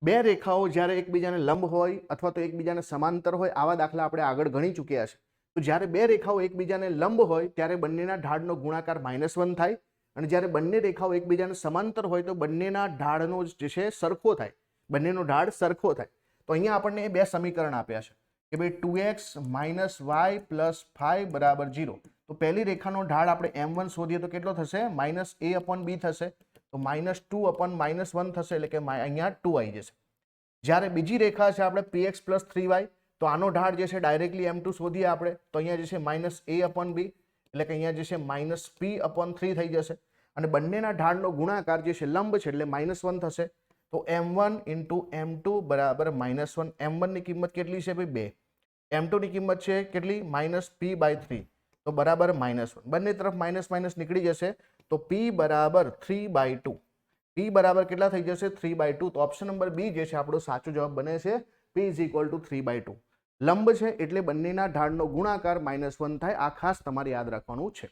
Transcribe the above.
બે રેખાઓ જ્યારે એકબીજાને લંબ હોય અથવા તો એકબીજાને સમાંતર હોય આવા દાખલા આપણે આગળ ગણી ચૂક્યા છે. તો જ્યારે બે રેખાઓ એકબીજાને લંબ હોય ત્યારે બંનેના ઢાળનો ગુણાકાર -1 થાય અને જ્યારે બંને રેખાઓ એકબીજાને સમાંતર હોય તો બંનેના ઢાળનો જે છે સરખો થાય, બંનેનો ઢાળ સરખો થાય. તો અહીંયા આપણને બે સમીકરણ આપ્યા છે કે ભાઈ 2x - y + 5 = 0. તો પહેલી રેખાનો ઢાળ આપણે m1 શોધીએ તો કેટલો થશે? -a/b થશે. તો -2/-1 થશે એટલે કે અહીંયા 2 આવી જશે. જ્યારે બીજી રેખા છે આપણે px + 3y, તો આનો ઢાળ જે છે ડાયરેક્ટલી m2 શોધીએ આપણે તો અહીંયા જે છે -a/b એટલે કે અહીંયા જે છે -p/3 થઈ જશે અને બંનેના ઢાળનો ગુણાકાર જે છે લંબ છે એટલે -1 થશે. તો m1 × m2 = -1. m1 ની કિંમત કેટલી છે ભાઈ? 2. m2 ની કિંમત છે કેટલી? -p/3. તો બરાબર -1. બંને તરફ માઇનસ નીકળી જશે તો p બરાબર 3/2. p બરાબર કેટલા થઈ જશે? 3/2. તો ઓપ્શન નંબર બી જે છે આપણો સાચો જવાબ બને છે. p = 3/2. લંબ છે એટલે બંનેના ઢાળનો ગુણાકાર -1 થાય. આ ખાસ તમારે યાદ રાખવાનું છે.